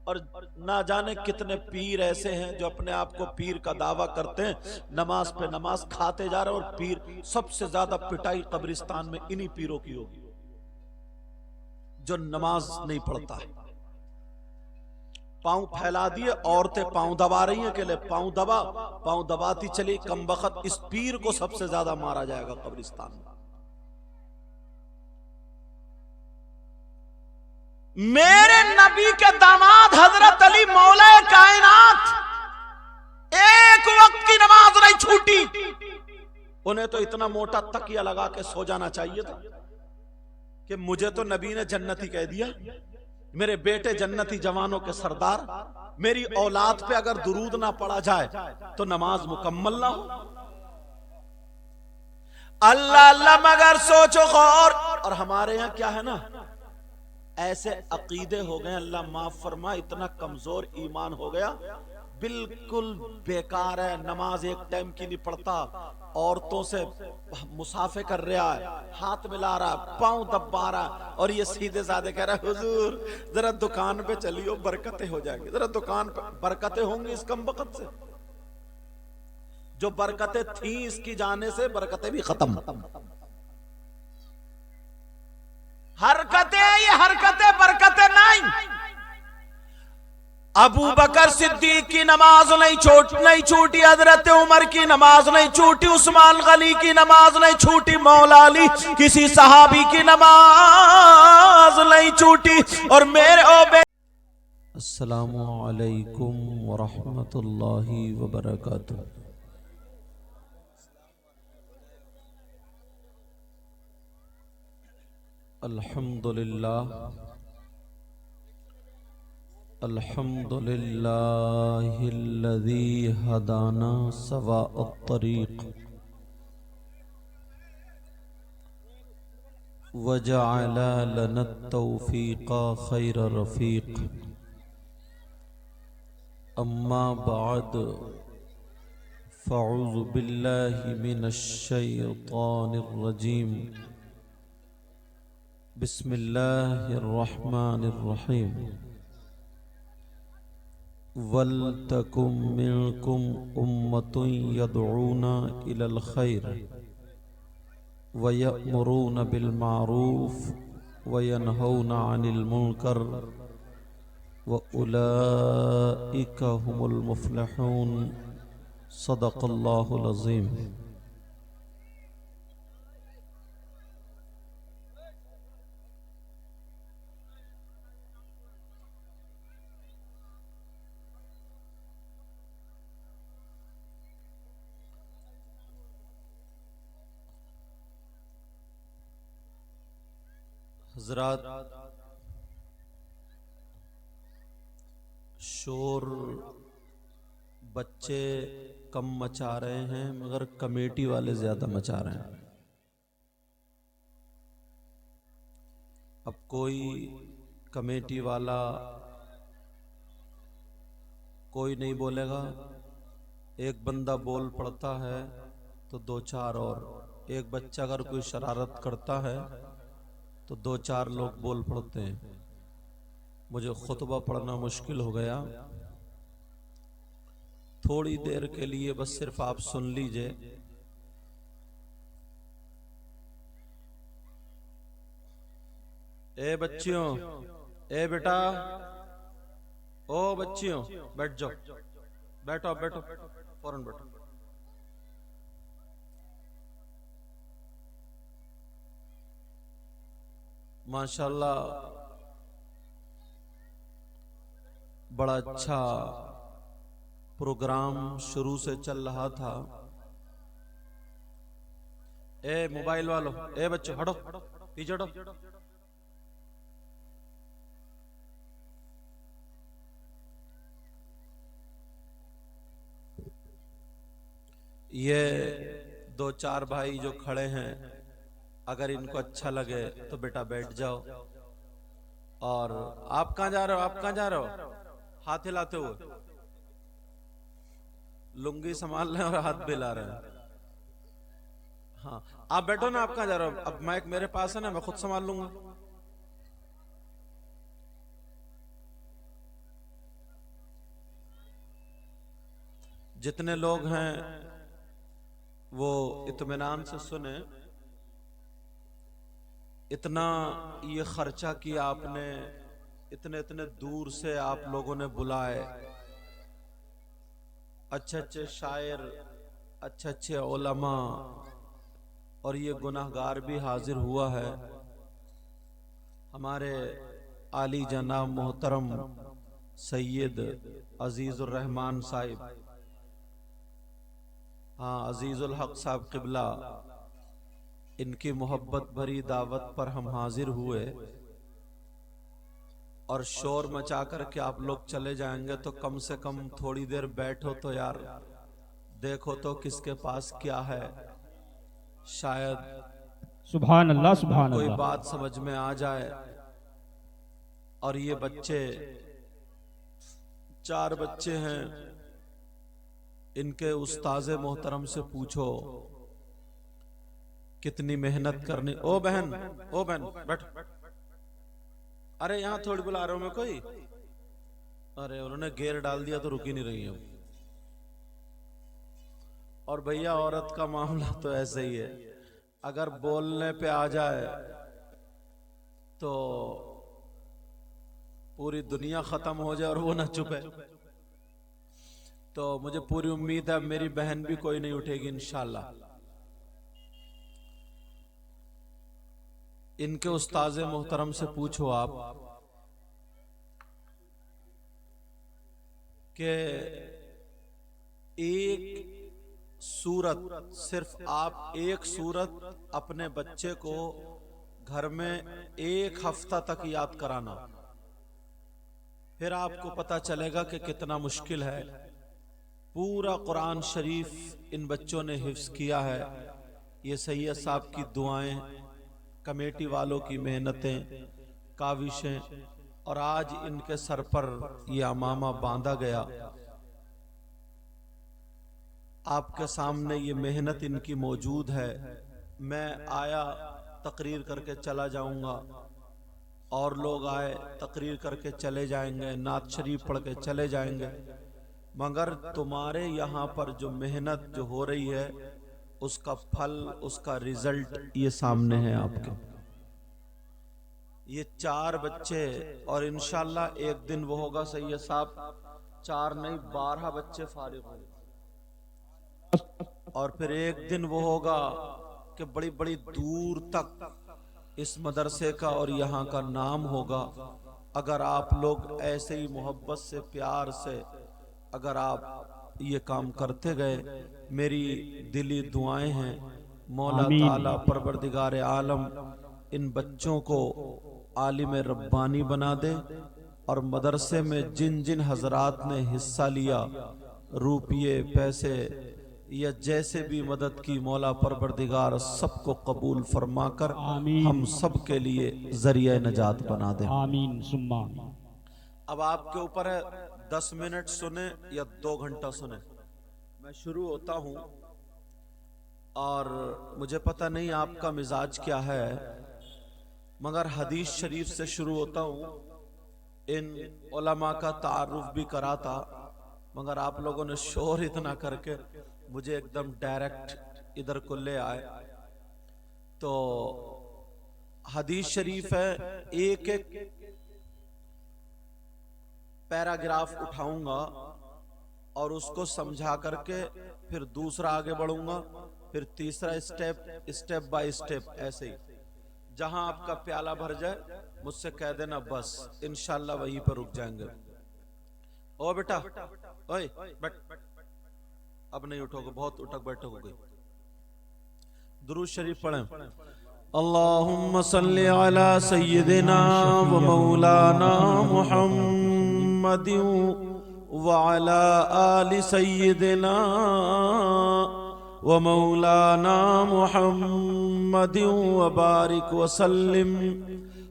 اور نہ جانے کتنے پیر ایسے ہیں جو اپنے آپ کو پیر کا دعویٰ کرتے ہیں، نماز پہ نماز کھاتے جا رہے ہیں، اور پیر سب سے زیادہ پٹائی قبرستان میں انہی پیروں کی ہوگی جو نماز نہیں پڑھتا ہے۔ پاؤں پھیلا دیے، عورتیں پاؤں دبا رہی ہیں کہ لے پاؤں دبا، پاؤں دباتی چلی، کم وقت اس پیر کو سب سے زیادہ مارا جائے گا قبرستان میں۔ میرے نبی کے داماد حضرت علی مولا کائنات ایک وقت کی نماز نہیں چھوٹی، انہیں تو اتنا موٹا تکیہ لگا کے سو جانا چاہیے تھا کہ مجھے تو نبی نے جنتی کہہ دیا، میرے بیٹے جنتی جوانوں کے سردار، میری اولاد پہ اگر درود نہ پڑا جائے تو نماز مکمل نہ ہو۔ اللہ اللہ مگر سوچو غور۔ اور ہمارے یہاں کیا ہے نا، ایسے عقیدے ہو گئے، اللہ معاف فرما، اتنا کمزور ایمان ہو گیا، بالکل بیکار ہے، نماز ایک ٹائم کی نہیں پڑھتا، عورتوں سے مصافحہ کر رہا ہے، ہاتھ ملا رہا ہے، پاؤں دبا رہا ہے، اور یہ سیدھے سادھے کہہ رہا ہے حضور ذرا دکان پہ چلیو برکتیں ہو جائیں گی، ذرا دکان پہ برکتیں ہوں گی اس کم وقت سے؟ جو برکتیں تھیں اس کی جانے سے برکتیں بھی ختم۔ حرکتیں یہ حرکتیں برکتیں نہیں۔ ابو بکر صدیق کی نماز نہیں چھوٹی، حضرت عمر کی نماز نہیں چھوٹی، عثمان غنی کی نماز نہیں چھوٹی، مولا علی کسی صحابی کی نماز نہیں چھوٹی۔ اور میرے السلام علیکم ورحمۃ اللہ وبرکاتہ۔ الحمدللہ الذی ہدانا سواء الطریق وجعل لنا التوفیق خیر رفیق، اما بعد فاعوذ باللہ من الشیطان الرجیم، بسم اللہ الرحمن الرحیم، وَلْتَكُمْ مِنْكُمْ أُمَّةٌ يَدْعُونَ إِلَى الْخَيْرِ وَيَأْمُرُونَ بِالْمَعْرُوفِ وَيَنْهَوْنَ عَنِ الْمُنْكَرِ وَأُولَئِكَ هُمُ الْمُفْلِحُونَ۔ صدق اللہ العظیم۔ حضرات، شور بچے کم مچا رہے ہیں مگر کمیٹی والے زیادہ مچا رہے ہیں۔ اب کوئی کمیٹی والا کوئی نہیں بولے گا، ایک بندہ بول پڑتا ہے تو دو چار، اور ایک بچہ اگر کوئی شرارت کرتا ہے تو دو چار لوگ بول پڑتے ہیں۔ مجھے خطبہ پڑھنا مشکل ہو گیا، تھوڑی دیر کے لیے بس صرف آپ سن لیجئے۔ اے بچیوں، اے بیٹا، او بچیوں، بیٹھ جاؤ، بیٹھو بیٹھو، فوراً بیٹھو۔ ماشاءاللہ بڑا اچھا پروگرام شروع سے چل رہا تھا۔ اے موبائل والو، اے بچوں ہٹو، پیچھے ہٹو۔ یہ دو چار بھائی جو کھڑے ہیں، اگر ان کو اچھا لگے تو بیٹا بیٹھ جاؤ۔ اور آپ کہاں جا رہے ہو؟ آپ کہاں جا رہے ہو؟ ہاتھ ہلاتے ہوئے، لنگی سنبھال رہے ہیں اور ہاتھ بھی ہلا رہے ہیں۔ ہاں آپ بیٹھو نا، آپ کہاں جا رہے ہو؟ اب مائک میرے پاس ہے نا، میں خود سنبھال لوں گا۔ جتنے لوگ ہیں وہ اطمینان سے سنیں. اتنا یہ خرچہ کیا آپ نے، اتنے اتنے دور سے آپ لوگوں نے بلائے، اچھے اچھے شاعر، اچھے اچھے علماء، اور یہ گناہگار بھی حاضر ہوا ہے. ہمارے عالی جناب محترم سید عزیز الرحمان صاحب، ہاں عزیز الحق صاحب قبلہ، ان کی محبت بھری دعوت پر ہم حاضر ہوئے، اور شور مچا کر کے آپ لوگ چلے جائیں گے تو کم سے کم تھوڑی دیر بیٹھو تو یار، دیکھو تو کس کے پاس کیا ہے، شاید سبحان اللہ سبحان کوئی اللہ. بات سمجھ میں آ جائے. اور یہ بچے 4 بچے ہیں، ان کے استاذ محترم سے پوچھو کتنی محنت کرنی. او بہن بیٹھ. ارے یہاں تھوڑی بلا رہا ہوں میں کوئی. ارے انہوں نے گیئر ڈال دیا تو رک ہی نہیں رہی ہیں. اور بھیا عورت کا معاملہ تو ایسے ہی ہے، اگر بولنے پہ آ جائے تو پوری دنیا ختم ہو جائے اور وہ نہ چپے. تو مجھے پوری امید ہے میری بہن بھی کوئی نہیں اٹھے گی انشاءاللہ. ان کے استاذ محترم سے پوچھو آپ کہ ایک سورت، صرف آپ ایک سورت اپنے بچے کو گھر میں 1 ہفتہ تک یاد کرانا، پھر آپ کو پتا چلے گا کہ کتنا مشکل ہے. پورا قرآن شریف ان بچوں نے حفظ کیا ہے. یہ سید صاحب کی دعائیں، کمیٹی والوں کی محنتیں، کاوشیں، اور آج ان کے سر پر یہ امامہ باندھا گیا. آپ کے سامنے یہ محنت ان کی موجود ہے. میں آیا تقریر کر کے چلا جاؤں گا، اور لوگ آئے تقریر کر کے چلے جائیں گے، نعت شریف پڑھ کے چلے جائیں گے، مگر تمہارے یہاں پر جو محنت جو ہو رہی ہے اس کا پھل، اس کا ریزلٹ یہ سامنے ہے آپ کے. یہ 4 بچے، اور انشاءاللہ ایک دن وہ ہوگا سید صاحب 4 نہیں 12 بچے فارغ ہوں گے، اور پھر ایک دن وہ ہوگا کہ بڑی بڑی دور تک اس مدرسے کا اور یہاں کا نام ہوگا. اگر آپ لوگ ایسے ہی محبت سے، پیار سے اگر آپ یہ کام کرتے گئے، میری دلی دعائیں ہیں مولا آمین. تعالی پروردگار عالم ان بچوں کو عالم ربانی بنا دے، اور مدرسے میں جن جن حضرات نے حصہ لیا، روپیے، پیسے یا جیسے بھی مدد کی، مولا پروردگار سب کو قبول فرما کر آمین. ہم سب کے لیے ذریعہ نجات بنا دے. آمین ثم آمین. اب آپ کے اوپر ہے 10 منٹ سنیں یا 2 گھنٹہ سنیں. میں شروع ہوتا ہوں، اور مجھے پتہ نہیں آپ کا مزاج کیا ہے، مگر حدیث شریف سے شروع ہوتا ہوں. ان علماء کا تعارف بھی کرا تھا، مگر آپ لوگوں نے شور اتنا کر کے مجھے ایک دم ڈائریکٹ ادھر کو لے آئے. تو حدیث شریف ہے، ایک ایک پیراگراف اٹھاؤں گا اور اس کو سمجھا کر کے پھر دوسرا آگے بڑھوں گا، پھر تیسرا اسٹیپ بائی اسٹیپ. ایسے ہی جہاں آپ کا پیالہ بھر جائے مجھ سے کہہ دینا بس، انشاءاللہ وہیں پر رک جائیں گے. او بیٹا، اوئے بیٹھ، اب نہیں اٹھو گے، بہت اٹھک بیٹھک ہو گئی. درود شریف پڑھیں. اللہم صلی علی سیدنا و مولانا محمد وعلی آل سیدنا و مولانا محمد وبارک وسلم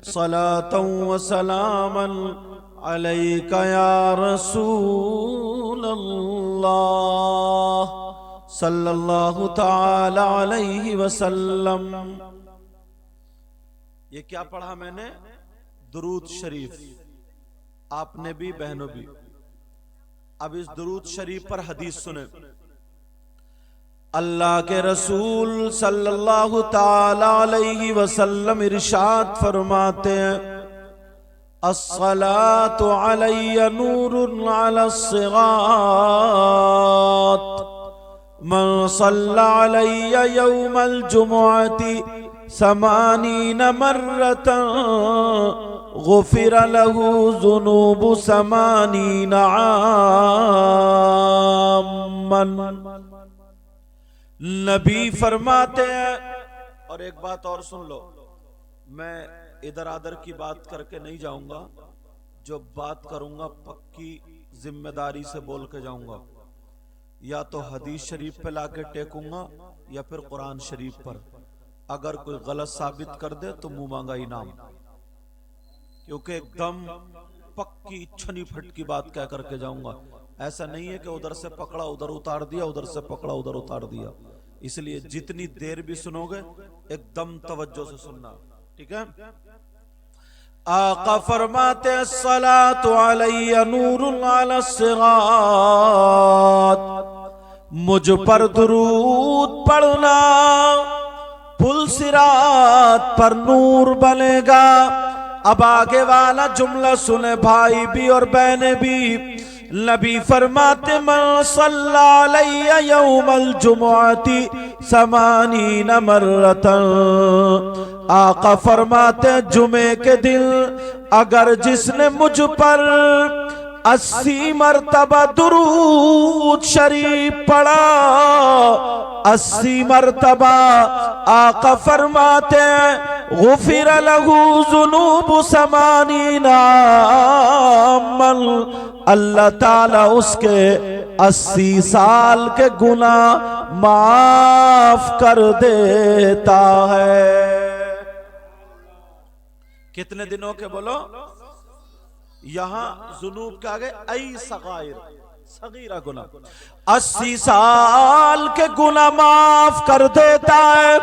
صلاة و سلاما علیک یا رسول اللہ صلی اللہ تعالی علیہ وسلم. یہ کیا پڑھا میں نے؟ درود شریف. آپ نے بھی، بہنوں بھی. اب اس درود شریف پر حدیث سنیں. اللہ کے رسول صلی اللہ تعالی علیہ وسلم ارشاد فرماتے ہیں الصلاۃ علی نور علی الصراط من صلی علی یوم الجمعۃ 80 مرۃ غفر له ذنوب 80 عاما. نبی فرماتے ہیں. اور ایک بات اور سن لو، میں ادھر ادھر کی بات کر کے نہیں جاؤں گا، جو بات کروں گا پکی ذمہ داری سے بول کے جاؤں گا. یا تو حدیث شریف پہ لا کے ٹیکوں گا یا پھر قرآن شریف پر. اگر کوئی غلط ثابت کر دے تو منہ مانگا انعام، کیونکہ ایک دم پکی چھنی پھٹ کی بات کہہ کر کے جاؤں گا. ایسا نہیں ہے کہ ادھر سے پکڑا ادھر اتار دیا، ادھر سے پکڑا ادھر اتار دیا. اس لیے جتنی دیر بھی سنو گے ایک دم توجہ سے سننا، ٹھیک ہے؟ آقا فرماتے الصلاۃ علی نور علی الصراط، مجھ پر درود پڑھنا پل صراط پر نور بنے گا. اب آگے والا جملہ سنے بھائی بھی اور بہنیں بھی. نبی فرماتے من صلی علی یوم الجمعۃ 80 مرۃ. آقا فرماتے جمعے کے دن اگر جس نے مجھ پر 80 مرتبہ درود شریف پڑھا، 80 مرتبہ، آقا فرماتے غفر له ذنوب 80 عاما، اللہ تعالیٰ اس کے 80 سال کے گناہ معاف کر دیتا ہے. کتنے دنوں کے بولو؟ یہاں ذنوب کے آگے ای صغائر، صغیرہ گناہ، 80 سال کے گناہ معاف کر دیتا ہے.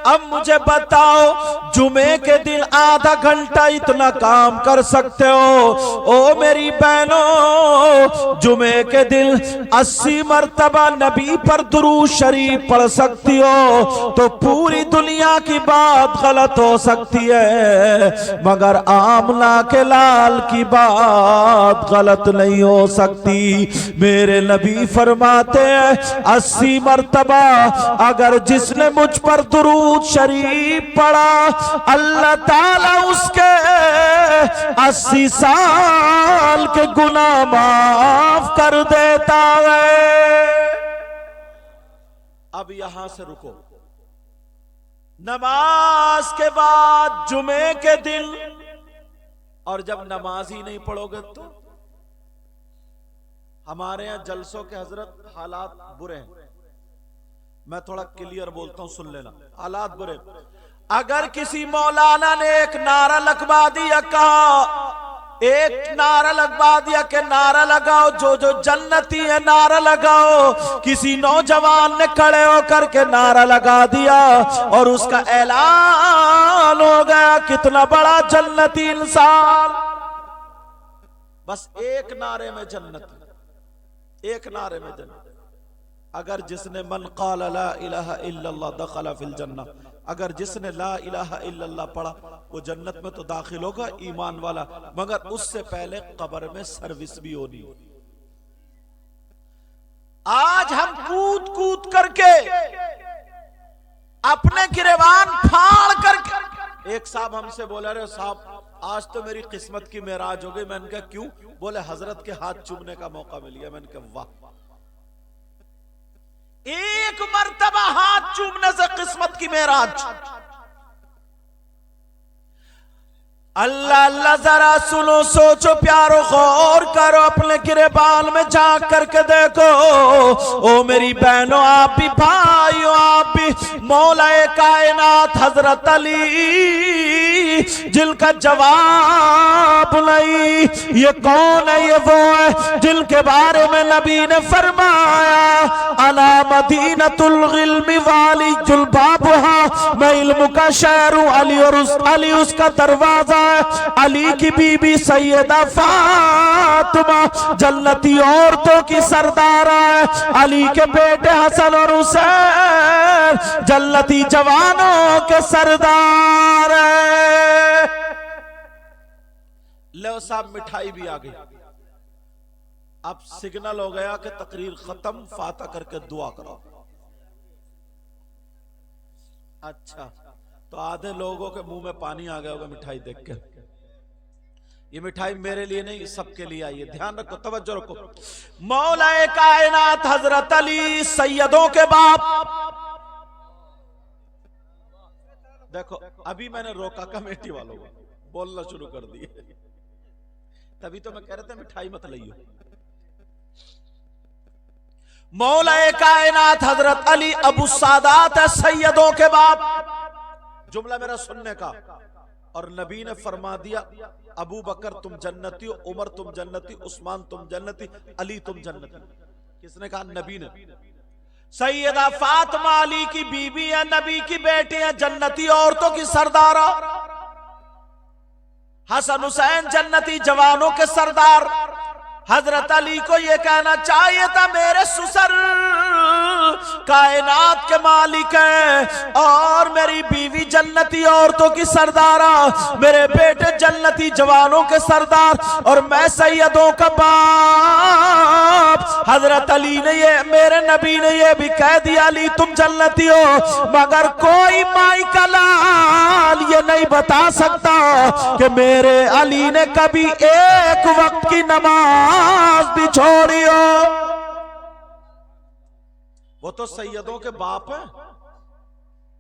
اب مجھے بتاؤ جمعے کے دن آدھا گھنٹہ اتنا کام کر سکتے ہو؟ او میری بہنوں، جمعے کے دن 80 مرتبہ نبی پر درود شریف پڑھ سکتی ہو تو پوری دنیا کی بات غلط ہو سکتی ہے مگر آمنہ کے لال کی بات غلط نہیں ہو سکتی. میرے نبی فرماتے ہیں 80 مرتبہ اگر جس نے مجھ پر درود شریف پڑھا، اللہ تعالیٰ اس کے 80 سال کے گناہ معاف کر دیتا ہے. اب یہاں سے رکو. نماز کے بعد جمعے کے دن، اور جب نماز ہی نہیں پڑھو گے تو ہمارے یہاں جلسوں کے حضرت حالات برے ہیں. میں تھوڑا کلیئر بولتا ہوں، سن لینا. حالات برے. اگر کسی مولانا نے ایک نعرہ لگوا دیا، کہا ایک نعرہ لگوا دیا کہ نعرہ لگاؤ جو جو جنتی ہے نعرہ لگاؤ، کسی نوجوان نے کھڑے ہو کر کے نعرہ لگا دیا اور اس کا اعلان ہو گیا کتنا بڑا جنتی انسان. بس ایک نعرے میں جنت، ایک نعرے میں جنت. اگر جس نے من قال لا الہ الا اللہ دخل فی الجنہ، اگر جس نے لا الہ الا اللہ پڑھا وہ جنت میں تو داخل ہوگا ایمان والا، مگر اس سے پہلے قبر میں سروس بھی ہونی. آج ہم کود کود کر کے اپنے گریبان پھاڑ کر کے. ایک صاحب ہم سے بولا رہے صاحب آج تو میری قسمت کی معراج ہو گئی. میں نے کہا کیوں؟ بولے حضرت کے ہاتھ چومنے کا موقع مل گیا. میں نے کہا واہ، ایک مرتبہ ہاتھ چومنے سے قسمت کی معراج. اللہ اللہ ذرا سنو، سوچو، پیارو، غور کرو، اپنے گریبان میں جھانک کر کے دیکھو. او میری بہنوں، آپ بھی بھائیوں، آپ بھی مولا کائنات حضرت علی جن کا جواب نہیں. یہ کون ہے؟ یہ وہ ہے جن کے بارے میں نبی نے فرمایا انا مدینۃ العلم والی جلبابها، میں علم کا شہر ہوں، علی اور علی اس کا دروازہ. علی کی بی بی سیدہ فاطمہ فاطمہ جنتی عورتوں کی سردار ہے، علی کے بیٹے حسن اور حسین جنتی جوانوں کے سردار ہے۔ لو صاحب مٹھائی بھی آ گئی، اب سگنل ہو گیا کہ تقریر ختم، فاتح کر کے دعا کرو۔ اچھا تو آدھے لوگوں کے منہ میں پانی آ گیا ہوگا مٹھائی دیکھ کے۔ یہ مٹھائی میرے لیے نہیں، سب کے لیے آئی ہے، دھیان رکھو، توجہ رکھو۔ مولا کائنات حضرت علی سیدوں کے باپ، دیکھو ابھی میں نے روکا کمیٹی والوں کو، بولنا شروع کر دیے، تبھی تو میں کہہ رہا تھا مٹھائی مت لئیو۔ مولا کائنات حضرت علی ابو السادات ہے، سیدوں کے باپ، جملہ میرا سننے کا، اور نبی نے فرما دیا ابو بکر تم جنتی، عمر تم جنتی، عثمان تم جنتی، علی تم جنتی۔ کس نے کہا؟ نبی نے۔ سیدہ فاطمہ علی کی بیوی ہے، نبی کی بیٹی ہے، جنتی عورتوں کی سردارہ، حسن حسین جنتی جوانوں کے سردار۔ حضرت علی کو یہ کہنا چاہیے تھا میرے سسر کائنات کے مالک ہیں، اور میری بیوی جنتی عورتوں کی سردارہ، میرے بیٹے جنتی جوانوں کے سردار، اور میں سیدوں کا باپ۔ حضرت علی نے یہ، میرے نبی نے یہ بھی کہہ دیا علی تم جنتی ہو، مگر کوئی مائی کا لال یہ نہیں بتا سکتا کہ میرے علی نے کبھی ایک وقت کی نماز بھی چھوڑی ہو۔ وہ تو سیدوں کے باپ ہیں،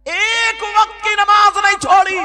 ایک وقت کی نماز نہیں چھوڑی۔